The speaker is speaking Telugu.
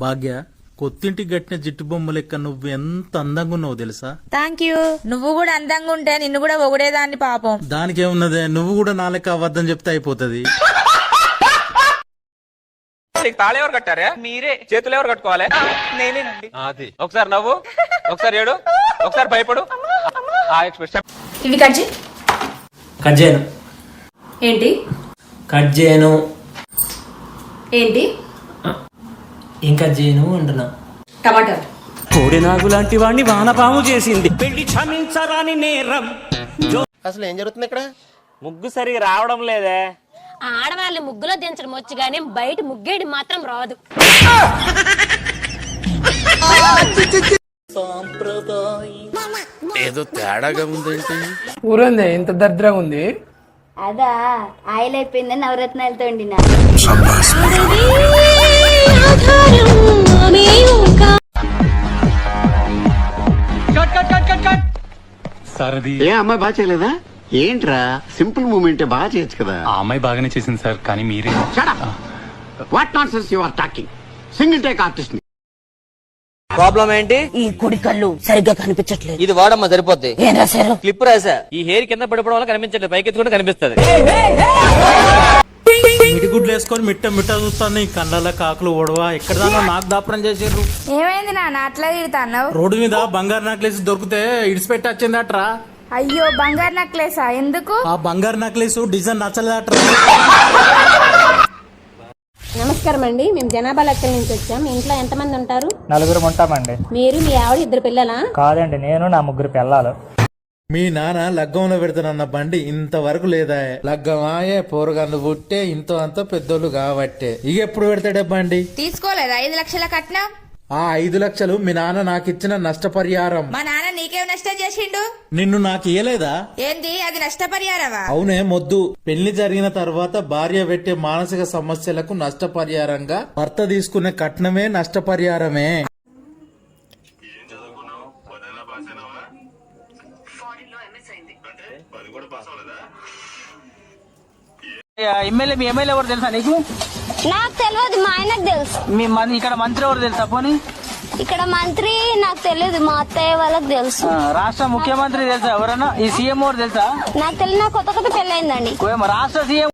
భాగ్య, కొత్తింటి గట్టిన జిట్టు బొమ్మ లెక్క నువ్వు ఎంత అందంగా ఉన్నావు తెలుసా? Thank you. నువ్వు కూడా అందంగా ఉంటే నిన్ను కూడా ఒగడేదాన్ని పాపం. దానికేమున్నదే, నువ్వు కూడా నా లెక్క అబద్ధం చెప్తే అయిపోతుంది. తాళి ఎవరు కట్టారే? మీరే. చేతులు ఎవరు కట్టుకోవాలి? నేనేనండి. అది ఒకసారి నవ్వు, ఒకసారి ఏడు, ఒకసారి భయపడు. ఇవి కట్ చేయి. కట్ చేయను. ఏంటి కట్ చేయను. ఏంటి ఏం కట్ చేయను అంటున్నా. టమాటా. కోడినాగు లాంటి వాడిని వానపాము చేసింది. పెళ్లి క్షమించరాని నేరం. అసలు ఏం జరుగుతుంది ఇక్కడ? ముగ్గు సరిగా రావడం లేదే. ఆడవాళ్ళు ముగ్గులో దించడం వచ్చు గానీ బయట ముగ్గేయడం మాత్రం రాదు. ఏదో తేడాగా ఉందేంటి? ఊరందే ఇంత దరిద్రంగా ఉంది. అదా ఆయిల్ అయిపోయిందని నవరత్నాలతో వండినా. ఏ అమ్మాయి బాగా చేయలేదా? ఏంట్రా సింపుల్ మూమెంట్ బాగా చేయొచ్చు కదా. ఆ అమ్మాయి బాగానే చేసింది సార్, కానీ మీరే. What nonsense you are talking. Single take artist. Problem ఏంటి? ఈ కుడి కళ్ళు సరిగ్గా కనిపించట్లేదు. ఇది వాడమ్మా సరిపోద్ది. ఏం రాశారు? క్లిప్ రాసా. ఈ హెయిర్ కింద పడిపోవడం వల్ల కనిపించట్లేదు, పైకి ఎత్తుకుంటే కనిపిస్తుంది. మిడిగుడ్లు వేసుకొని మిట్ట మిట్ట చూస్తాను. ఈ కళ్ళ కాకులు ఓడవా ఎక్కడ దానో నాకు దాపరం చేసారు. ఏమైంది నాన్న అట్లా తిడతావు? రోడ్డు మీద బంగారు నెక్లెస్ దొరికితే ఇడిచిపెట్టి వచ్చిందట్రా. అయ్యో బంగారు నెక్లెసా? ఎందుకు? ఆ బంగారు నెక్లెస్ డిజైన్ నచ్చలేదట్రా. నమస్కారం అండి, మేము జనాభా లెక్కల నుంచి వచ్చాం. మీ ఇంట్లో ఎంతమంది ఉంటారు? 4 ఉంటామండి. మీరు, మీ ఆవిడ, 2 పిల్లలా? కాదండి, నేను నా 3 పిల్లలు. మీ నాన్న లగ్గంలో పెడతానన్న బండి ఇంతవరకు లేదా? లగ్గమాయే పోరగాళ్ళు పుట్టే ఇంతో అంతో పెద్దోళ్ళు కాబట్టే. ఇక ఎప్పుడు పెడతాడే బండి? తీసుకోలేదా 5 లక్షల కట్నం? ఆ 5 లక్షలు మీ నాన్న నాకు ఇచ్చిన నష్టపరిహారం. మా నాన్న నీకేం నష్టం చేసిండు? నిన్ను నాకు ఇయ్యలేదా? ఏంది అది నష్టపరిహారమా? అవునే మొద్దు. పెళ్లి జరిగిన తర్వాత భార్య పెట్టే మానసిక సమస్యలకు నష్టపరిహారంగా భర్త తీసుకునే కట్నమే నష్టపరిహారమే. ఎమ్మెల్యే, మీ ఎమ్మెల్యే ఎవరు తెలుసా నీకు? నాకు తెలియదు, మా ఆయనకు తెలుసు. మీ ఇక్కడ మంత్రి ఎవరు తెలుసా? పోనీ ఇక్కడ మంత్రి నాకు తెలియదు, మా అత్తయ్య వాళ్ళకి తెలుసు. రాష్ట్ర ముఖ్యమంత్రి తెలుసా ఎవరన్నా? ఈ సీఎం ఎవరు తెలుసా? నాకు తెలియదు, నాకు కొత్త పెళ్ళయిందండి. రాష్ట్ర సీఎం